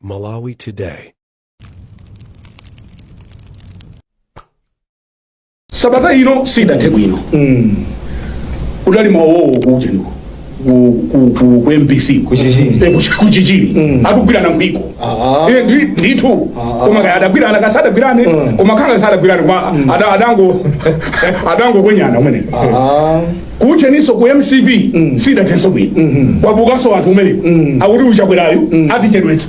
Malawi today. Sabata ino sida tebu ino. Udani mawo kujenu. Ku MPC kuchijini akugwira na mpiko nditu koma adagwira anakasada gwirane koma kanga sada gwirane kwa adango kwenyana mwene kuche niso ku MCP sida tenso bwi wabuka so watu umene awuri uchakwerayo ati chedwetsa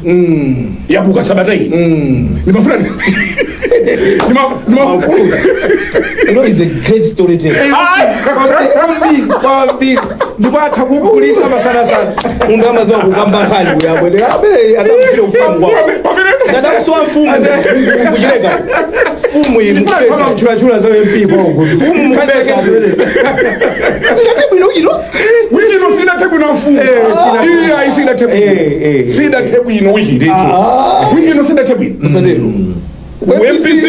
yabuka sabata ino nimafuna You know, it's a great storyteller. Ndipo atakukulisa masana sana. Undama zwa kugamba khali uyabwele. Abele atakupira ufamu wao. Ngada kuswa mfumu kujireka. Fumu imupesa chula za MP kwa huko. Fumu mupesa zile. Sina tebu ino. Wiki sina tebu na fumu. Sina tebu. Sina tebu ino wiki nditu. Wiki sina tebu. Msadelo. MPC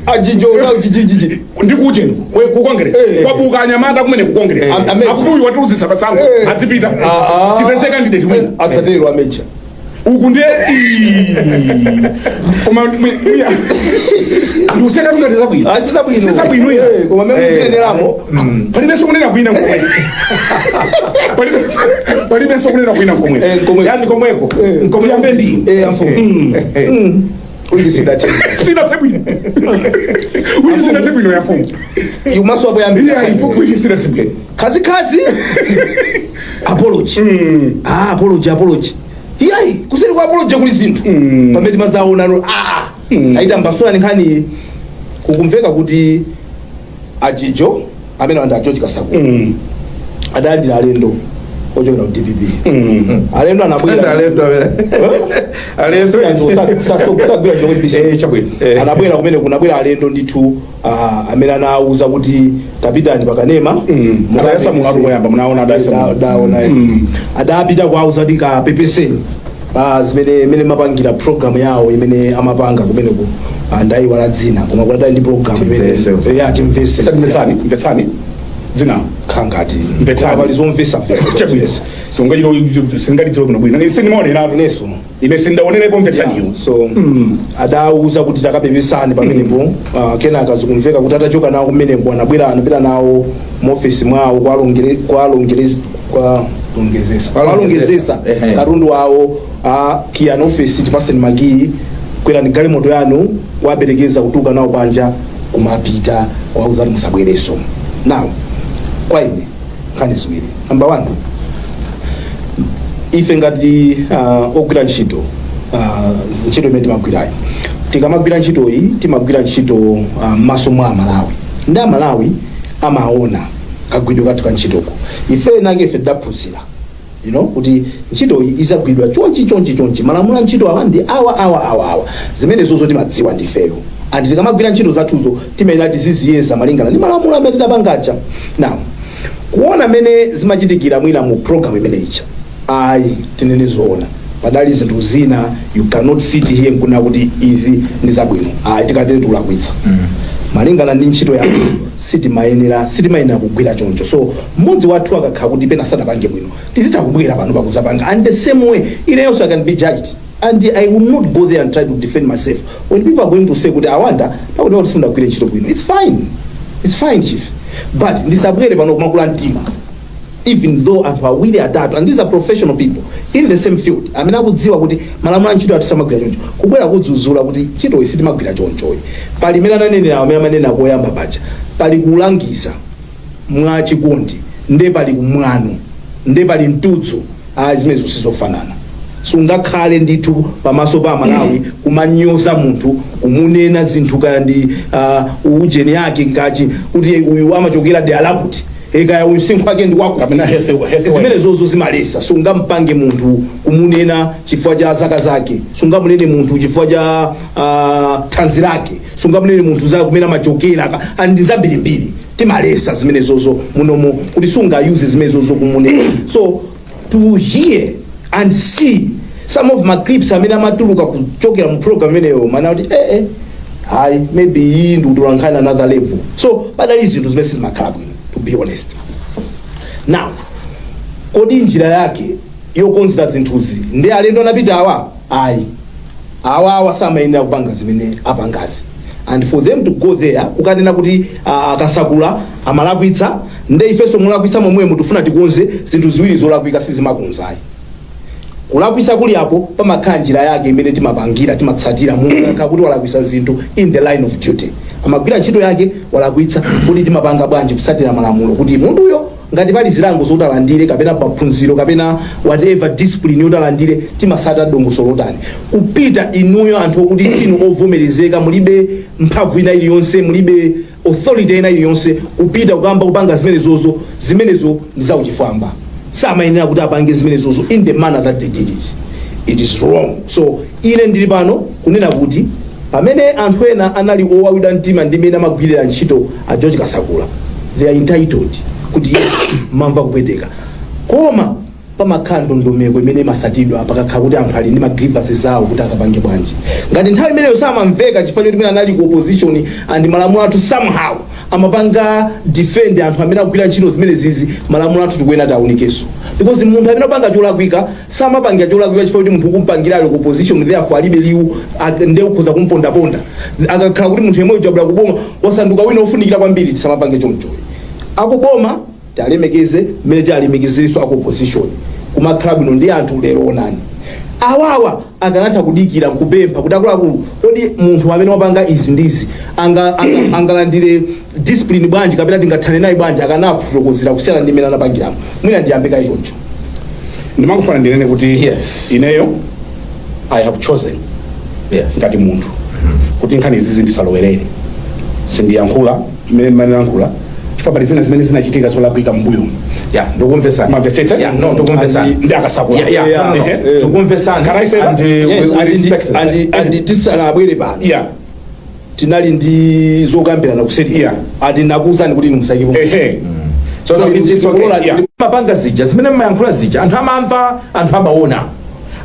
ajijora kijiji ndikuje ku Congress kwabuka nyamanda kumene ku Congress akubuyi watuzi sabasango atipita tipese candidate wina asadero amecha uku ndiye koma nduseka tungateza bwino sisa bwino koma mimi sinenelamo palibe sokunena kwina komwe palibe sokunena kwina komwe yani komweko komwe ndi amfumu sina tebu ya fumu you must have been wiki sina tebu kazi apology yai kuseri kwa apology kuli zinthu pamene mazaona no aita mbasula nikhani kukumveka kuti ajijo amene anda George Kasakula adali alendo ochokera ku DPP alendo anabwera alendo kusagwira chokwe bisi chabwino anabwera kumene kunabwera alendo ndithu amene anauza kuti tapitani pakanema adayasa mu apoyamba munaona adapita kwauza kuti kapepeseni zimene mapangira program yawo imene amapanga kumene ku ndaiwala dzina koma kudali ndi program imene ya timvese mvetsani dzina khangati mvetsani balizomvesa so ngajiro singalitiro kuno bwino sindimaonera ineso ine sindaonerepo mvetsaniyo so adauza kuti takapepesani pamenepo kenaka zikumveka kuti atachoka nawo kumeneko anapita nawo mu office mwawo kwalongezesa katundu wawo kiyana office tipaseni magi kwera ni galimoto yanu waberekeza kutuka nawo panja kumapita wauza kuti musabwereso now kwa ine nkhani ziwiri number 1 ife ngati ogwira ntchito imene timagwirayi tikamagwira ntchito iyi timagwira ntchito m'maso mwa Malawi ndi Malawi amaona kagwidwe kathu ka ntchitoko ife nange ife tidaphunzira kuti ntchito iyi izagwidwa chonchi malamulo a ntchito awa ndi awa zimene zozo timadziwa ndifeyo andi tikamagwira ntchito zathuzo timayenera tiziziyeza malingana ndi malamulo amene tidapangaja now kuona mene zimachitikira mwina mu program imene icha ayi tinene zoona padali zinthu zina you cannot sit here nkuna kuti izi ndi zabwino tikatene tikulakwitsa malingana ndi ntchito yako sitimayenera kugwira choncho so mmodzi wathu akakhala kuti pena sadapange bwino tizita kubwera pano pakuzapanga and the same way also I can be judged and I will not go there and try to defend myself when people are going to say kuti awanda pakuti kuti sindagwire ntchito bwino it's fine chief but ndisabwere pano kumakula mtima even though anthu awiri atatu and these are professional people in the same field amene akudziwa kuti malamulo a ntchito atisamagwira choncho kubwera kudzudzula kuti ntchito isi timagwira chonchoyi pali imene ananenera amene amanena koyamba paja pali kulangiza mwa chikondi nde pali kumwano nde pali mtutsu zimene zosizofanana sungakhale ndithu pamaso pa Malawi kumanyoza munthu kumunena zinthu kandi ujeni yake ngachi kuti uyu amachokera de alakuti ekaya usinkhu wake ndi wako kapena zimene zozo zimalesa sungampange munthu kumunena chifukwa cha zaka zake sungamunene munthu chifukwa cha thanzi lake sungamunene munthu za kumene amachokera andi zambirimbiri timalesa zimene zozo munomo kuti sungayuze zimene zozo kumunena so to hear and see some of my clips amene amatuluka kuchokera mu program imeneyo mana kuti maybe iyi ndi kutolankhana another level so padali zinthu zimene sizimakhala bwino to be honest now kodi njira yake yokonzera zinthuzi ndi alendo anapita awa awawa samayenera kupanga zimene apangazi, and for them to go there kukanena kuti Kasakula amalakwitsa nde ifeso mulakwitsa momwe mutufuna tikonze zinthu ziwiri zolakwika sizimakonzayi. Kulakwisa kuli apo pamakhala njira yake imene timapangira timatsatira munthu kuti walakwisa zinthu in the line of duty, amagwira ntchito yake walakwitsa kuti timapanga bwanji kutsatira malamulo kuti munthuyo ngati pali zilango zotalandire kapena paphunziro kapena whatever discipline yotalandire timasata dongoso lotani kupita inuyo anthu kuti sinu ovomerezeka, mulibe mphamvu ina iliyonse, mulibe authority ina iliyonse, kupita kukamba kupanga zimenezo ndi zauchifwamba. Samayenera kuti apange zimenezozo in the manner that they did it. It is wrong. So ine ndili pano kunena kuti pamene anthu ena anali owawida mtima ndi mene amagwirira ntchito a George Kasakula, they are entitled kuti yes mamva kupweteka, koma pamakhala ndondomeko imene masatidwa pakakhala kuti anthu ali ndi magrievance zawo kuti akapange bwanji. Ngati nthawi imeneyo samamveka chifukwa choti anali ku opposition and malamulo athu somehow amapanga defend anthu amene akugwira ntchito zimene zizi, malamulo athu tikuyenera taunikenso, because munthu amene apanga cholakwika samapangira cholakwika chifukwa kuti munthu kumpangira ali ku opposition therefore alibe liwu nde ukhoza kumpondaponda. Akakhala kuti munthu yemwe jabula kuboma wasanduka wina ofunikira kwambiri tisamapange choncho. Akuboma talemekeze mmene talemekezereso aku opposition kumakhala bwino ndi anthu lero onani awawa akanatha kudikira kupempha kuti akuluakulu kodi munthu amene wapanga izi ndizi angalandire discipline bwanji kapena tingathane naye bwanji akanafulokozera kusiyana ndi mmene anapangiramo. Mwina ndiyambeka ichoncho ndimangofuna ndinene kuti yes ineyo I have chosen ngati munthu kuti nkhani izizi ndisalowerere, sindiyankhula mmene ndimanyankhula chifukwa pali zimene zinachitika zolakwika mbuyo. Ndokumvesana. Mavetsetse? No, ndokumvesana. Ndi Akasakula. Ndokumvesana. Can I say that? Yes, I respect that. And tisanabwere pano. Tinali ndi zokambirana kuseti. Ati nakuuzani kuti ndimusayipo. So it's okay. Mapanga zija zimene mayankhula zija anthu amamva, anthu amaona.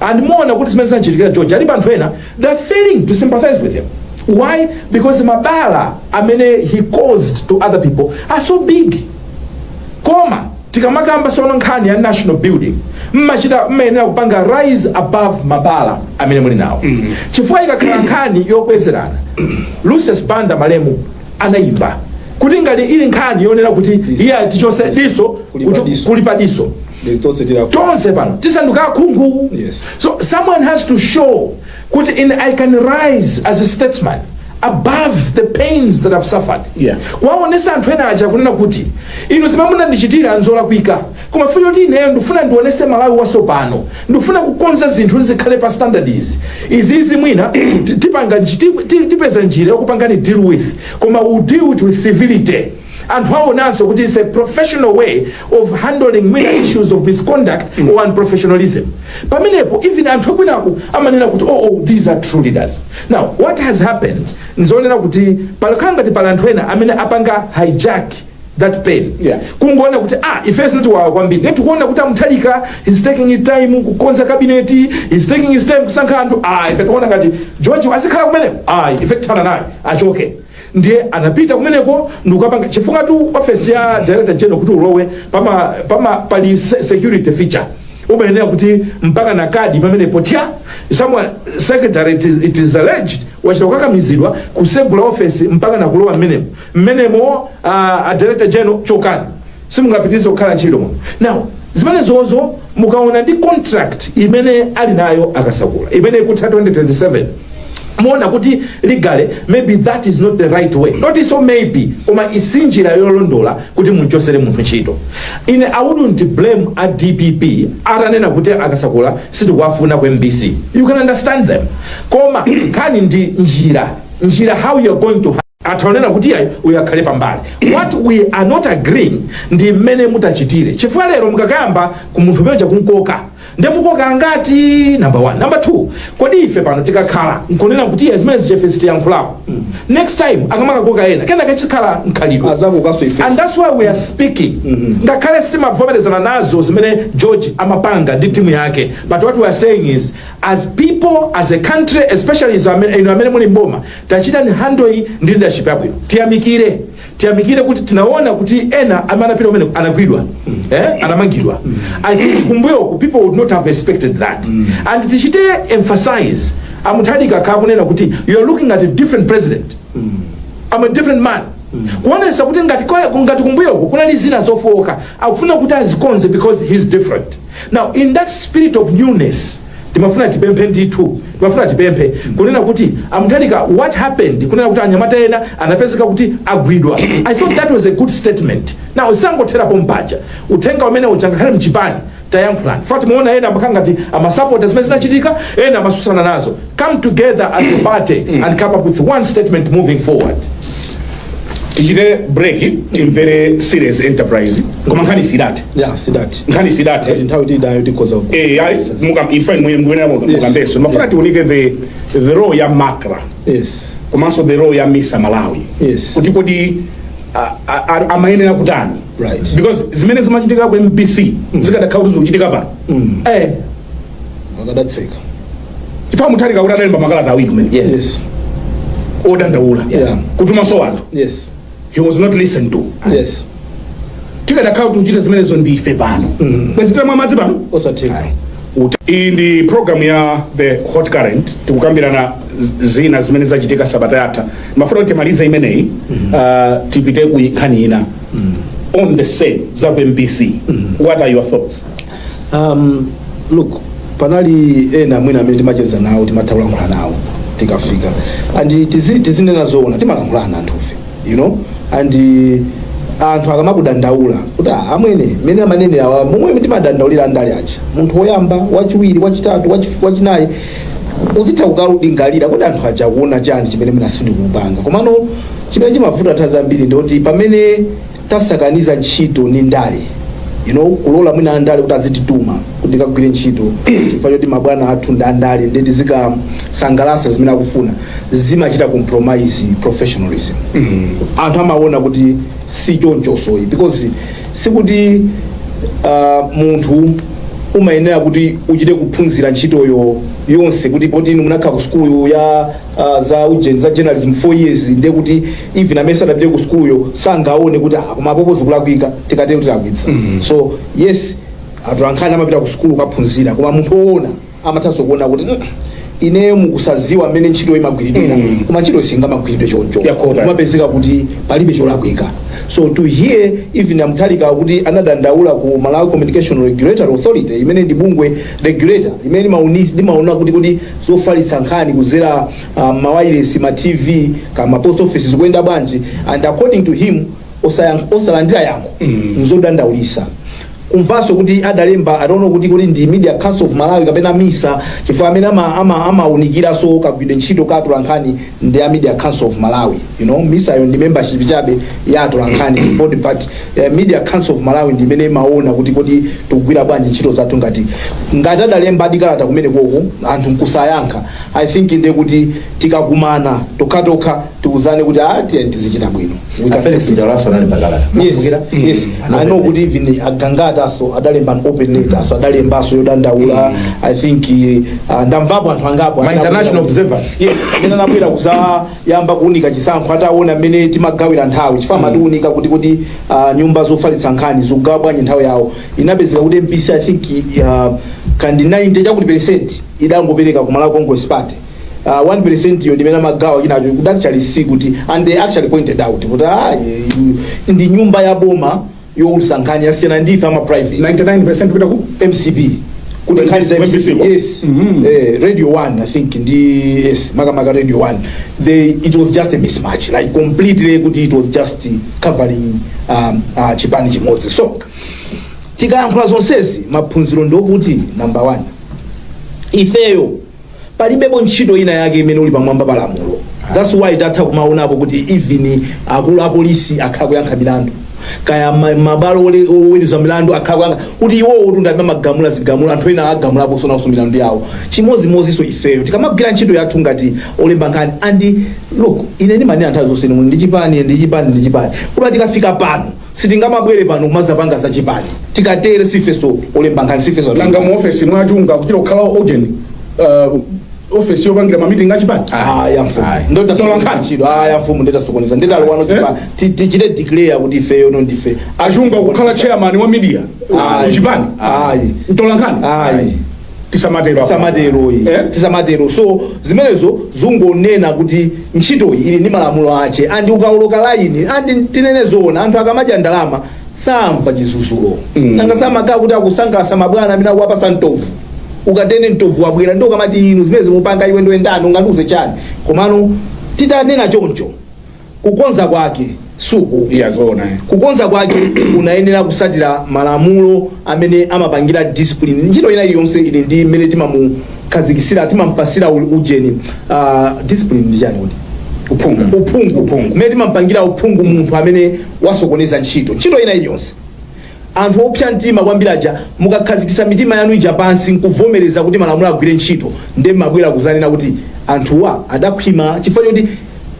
And muona kuti zimene zinachitikira George alipo anthu ena they are failing to sympathize with him. Why? Because mabala amene he caused to other people are so big. Koma tikamakamba sono nkhani ya national building mmayenera kupanga rise above mabala amene muli nawo. Chifukwa ikakhala nkhani yokwezerana Lucius Banda malemu anayimba kuti ngati ili nkhani yonena kuti iye tichonse diso kulipa diso tonse pano tisanduka khungu. So someone has to show kuti I can rise as a statesman above the pains that I've suffered. Kwaonesa anthu ena aja kunena kuti inu zimene munandichitira nzolakwika koma fuyo kuti ineyo ndikufuna ndionese Malawi wasopano, ndikufuna kukonza zinthu zikhale pa standards izizi mwina tipeza njira yokupangani deal with, koma we deal it with civility. And how naso kuti is a professional way of handling many issues of misconduct or unprofessionalism. Pamenepo even anthu akwinaku amanena kuti these are true leaders. Now what has happened nzonena kuti palakangati pala anthu ena amene apanga hijack that pain. Kungoona kuti ifesi tiwawa kwambiri netikuona kuti amuthalika is taking his time kukonza cabinet, is taking his time kusankha anthu ife tikuona ngati George azikhala kumeneko ife tithana naye achoke. Ndiye anapita kumeneko ndikupanga chifukwa tu office ya director general kuti ulowe pali security feature umayenera kuti mpaka na kadi pamenepo someone secretary it is alleged wachitokakamizidwa kusegula office mpaka na kulowa mmenemo a director general chokani simungapitirize kukhala ntchito muno. Now zimene zozo mukaona ndi contract imene ali nayo Akasakula imene ikutha 2027 muona kuti legally maybe that is not the right way, not so maybe koma isinjira yolondola kuti munchosere munthu ntchito. I wouldn't blame a DPP atanena kuti Akasakula sitikuwafuna ku MBC. You can understand them. Koma kani ndi njira how you are going to atonena kuti uyakhale pambali. What we are not agreeing ndi mmene mutachitire. Chifukwa lero mukakamba ku munthu meja kunkoka ndemukoka ngati number 1. Number 2, kodi ife pano tikakhala nkunena kuti zimene zichefesiti yankhulapo next time akamaka koka ena kena kachikhala nkhalidwe. And that's why we are speaking. Ngakhale sitimavomerezana nazo zimene George amapanga ndi timu yake, but what we are saying is as people, as a country, especially inu amene muli mboma tachita ni handle ndi leadership yabwino tiyamikire tiyamikire kuti tinaona kuti ena amanapita umene anagwidwa anamangidwa. I think kumbuyo people would not have expected that. And tichite emphasize amuthalika kakunena kuti you are looking at a different president. I'm a different man. Kuonesa kuti ngati kumbuyo kunali zina zofoka akufuna kuti azikonze because he's different. Now in that spirit of newness timafuna tipemphe ndithu, timafuna tipemphe kunena kuti amuthalika what happened kunena kuti anyamata ena anapezeka kuti agwidwa. I thought that was a good statement. Now sangotherapo mpaja uthenga umene ujangakhale mchipani tayankhulani fati muona ena makangati amasupporters zimene zinachitika ena masusana nazo. Come together as a party and come up with one statement moving forward. Tichite break timvere serious enterprise koma nkhani sidati nkhani sidati nthawi tidayo tikoza infine mwena mukambeso mafuna tiunike the role ya makra komanso the role ya misa Malawi kuti kodi amayenera kutani because zimene zimachitika ku MBC zikadakhala kuti zikuchitika pano wakadatseka ifa muthalika kuti adalemba makalata awiri kumene odandaula kutumanso anthu he was not listened to. Tikadakhala kuti uchita zimenezo ndife pano kwezitamwa madzi pano osatheka. In the program ya the hot current tikukambirana zina zimene zachitika sabata yatha mafuna kuti timalize imeneyi tipite ku nkhani ina on the same za MBC. What are your thoughts? Look, panali ena mwina amene timacheza nawo timathaulangula nawo tikafika and tizinena zoona timalangulana anthufe you know and anthu akamakudandaula kuti amwene mene amanene awa momwe timadandaulira andale acha munthu woyamba wachiwiri wachitatu wachinayi uzitha kukaudingalira kuti anthu aja kuona chani chimene munasindi kupanga komano chimene chimavuta atha zambiri ndoti pamene tasakaniza ntchito ni ndale you know kulola mwina andale kuti azitituma kuti kagwire ntchito chifukwa choti mabwana athu ndandale ndeti zikasangalasa zimene akufuna zimachita compromise professionalism. Anthu amaona kuti si chonchosoyi because sikuti munthu umayenera kuti uchite kuphunzira ntchitoyo yonse kuti poti munakhala ku school ya za journalism 4 years nde kuti even amene sadapite ku school yo sangaone kuti kumapopozi kulakwika tikate kuti lakwitsa. So yes anthu ankhani amapita ku school kaphunzira koma munthu woona amathaso kuona kuti ine mukusaziwa amene ntchito imagwiridwira koma ntchito isingamagwiridwe choncho kumapezeka kuti palibe cholakwika. So to hear even amthalika kuti anadandaula ku Malawi Communication Regulatory Authority imene ndi bungwe regulator imene limaona kuti zofalitsa nkhani kuzera mawireless ma TV kama post offices kwenda bwanji and according to him osalandira yankho nzodandaulisa kumvaso kuti adalemba I don't know kuti ndi Media Council of Malawi kapena misa chifukwa amene amaunikira so kagwide ntchito katolankhani ndi a Media Council of Malawi you know misa yo ndi membership chabe ya tolankhani board party Media Council of Malawi ndi imene maona kuti tugwira bwanji ntchito zathu ngati adalemba adikalata kumene koko anthu nkusayankha I think inde kuti tikakumana tokatoka tiuzane kuti tizichita bwino yes I know kuti even agangata so adalemba an open letter so adalemba so yodandaula I think ndamvapo anthu angapo my international observers yes amene anabwera kuza yamba kuunika chisankho ataona amene timagawira nthawi chifukwa matiunika kuti nyumba zofalitsa nkhani zogawa bwanji nthawi yawo inapezeka kuti MPC I think kandi 90 chakuti percent idangopereka ku Malawi Congress Party 1% yo ndimene magawa chinacho kuti actually see kuti and they actually pointed out kuti ndi nyumba ya boma youlusankhani yasiyana ndife ama private 99% kupita ku MCB kuti nkhani za MCB yes Radio 1 I think ndi yes makamaka Radio 1 it was just a mismatch like completely kuti it was just covering chipani chimodzi. So tikayankhula zonsezi maphunziro ndokuti number 1 ifeyo palibepo ntchito ina yake imene uli pamwamba palamulo. That's why datha kumaonapo kuti even akulu a polisi akhakuyankha milandu kaya mabalo oweruza milandu akhakuyankha kuti iwo kuti ndabe magamula zigamula anthu ena agamulapo sona kusumira milandu yawo chimodzimodzi so ifeyo tikamagwira ntchito yathu ngati olemba nkhani and look ine ndimanena nthawi zonse ndi chipani koma tikafika pano sitingamabwere pano kumazapanga za chipani tikatere sifeso olemba nkhani sifeso nanga mu office mwachunga kuti okhala urgent office yopangira ma meeting achipani ya mfumu ndota Tolankhani. ntchito ya mfumu ndeta sokoneza ndeta alwano chipani tichite declare kuti ife yono ndife achunga kukhala chairman wa media chipani Tolankhani tisamatero so zimenezo zungonena kuti ntchito ili ndi malamulo ache andi ukauloka laini andi tinene zona anthu akamadya ndalama samva chizuzulo nanga samakaa kuti akusangalasa mabwana amene akuwapasa ntovu ukatene ntovu wabwera ndo kamati inu zimene zimupanga iwe ndoendani unganduze chani komano titanena choncho kukonza kwake suku kukonza kwake unayenera kusatira malamulo amene amapangira discipline ntchito ina iliyonse ili ndi mmene timamukhazikisira timampasira ujeni discipline ndi chani kuti uphungu mmene timampangira uphungu munthu amene wasokoneza ntchito ina iliyonse anthu opsa mtima kwambiri aja mukakhazikisa mitima yanu ija pansi nkuvomereza kuti malamulo agwire ntchito nde mabwera kuzanena kuti anthuwa adakhwima chifukwa choti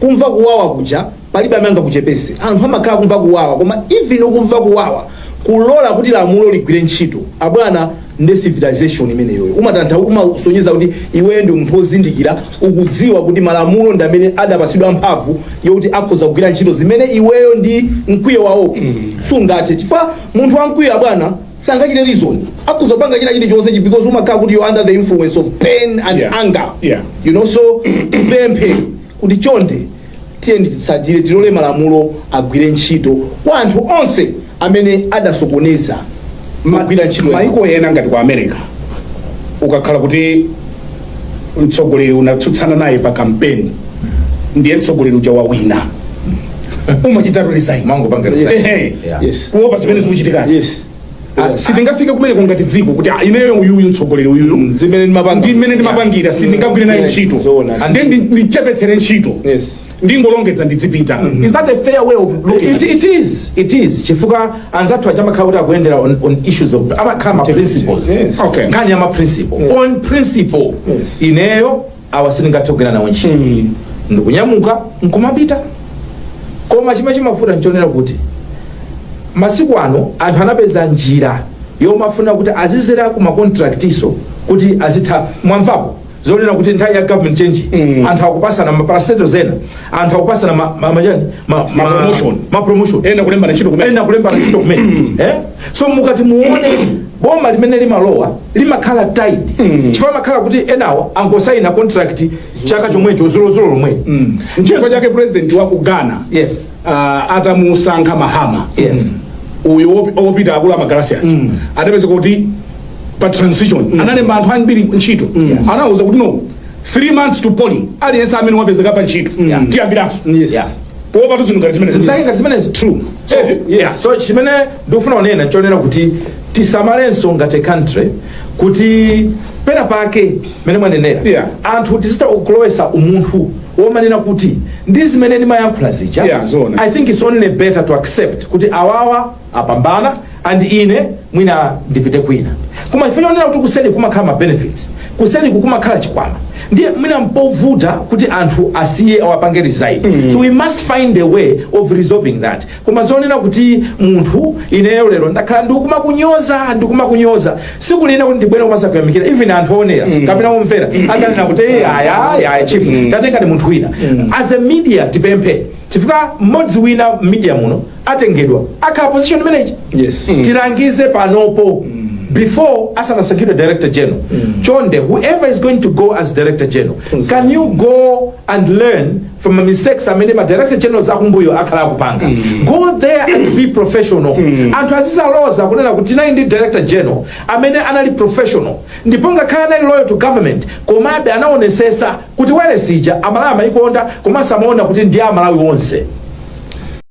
kumva kuwawa kuja palibe amanga kuchepese anthu amakhala kumva kuwawa koma even ukumva kuwawa kulola kuti lamulo ligwire ntchito abwana nde civilization imeneyo umasonyeza kuti iweyo ndi munthu ozindikira ukudziwa kuti malamulo ndi amene adapasidwa mphamvu yokuti akhoza kugwira ntchito zimene iweyo ndi mkwiyo wawo sungathe chifukwa munthu wamkwiyo abwana sangachite reason akhoza kupanga china chilichonse because umakhala kuti you're under the influence of pain and anger you know so tipemphe kuti chonde tiyendi titsatire tilole malamulo agwire ntchito kwa anthu onse amene adasokoneza magwira ntchito maiko ena ngati kwa America ukakhala kuti mtsogoleri unatsutsana naye pa campaign ndiye mtsogoleri uja wawina umachitatu resign mango panga kuopa zimene zikuchitikazi sitingafike kumene ngati dziko kuti ineyo uyu mtsogoleri uyu zimene ndimapangira sindingagwire naye ntchito ande ndichepetsere ntchito ndingolongedza ndidzipita. Is that a fair way of looking? It is chifukwa anzathu ajamakhala kuti akuendera on issues of amakhala principles. Okay. Kanya ma principle on principle ineyo awasiningathe kugwira nawo ntchito ndikunyamuka nkumapita koma chimene chimafuta nchonera kuti masiku ano anthu anapeza njira yomafuna kuti azizera ku macontractiso kuti azitha mwamvapo zonena kuti nthawi ya government change anthu akupasana maparastato zena anthu akupasana ma promotion ena kulembana ntchito kumene so mukati muone boma limene limalowa limakhala tied chifukwa makhala kuti enawo angosaina contract chaka chomwecho zulozulu lomwe nchifukwa chake president wa Ghana atamusankha Mahama uyo opita akulu amagalasi ake atapeza kuti pa transition analemba anthu ambiri ntchito anawuza kuti no 3 months to polling aliyense amene wapezeka pa ntchito tiyambiranso popa tuzunukati zimene is true so chimene ndikufuna kunena chonena kuti tisamalenso ngati country kuti pena pake mene mwanenera anthu tisita kulowesa umunthu womanena kuti ndi zimene ndimayankhula zija I think it's only better to accept kuti awawa apambana and ine mwina ndipite kwina koma ifanya onena kuti kuseni kumakhala ma benefits kuseni kumakhala chikwama ndiye mwina mpovuta kuti anthu asiye awapange resign so we must find a way of resolving that koma zonena kuti munthu ineyo lero ndakhala ndikumakunyoza sikulina kuti ndibwere kumasa kuyamikira even anthu onera kapena omvera akanena kuti aya chief ndatenga ni munthu wina as a media tipemphe chifukwa mmodzi wina media muno atengedwa akhala position manager tilangize panopo before asanasankidwe director general chonde whoever is going to go as director general can you go and learn from the mistakes amene ma director generals akumbuyo akhala akupanga go there and be professional anthu azizaloza kunena kuti nayi ndi director general amene anali professional ndipo ngakhala anali loyal to government komabe anaonesesa kuti wale sija amalawi amayikonda komanso amaona kuti ndi amalawi onse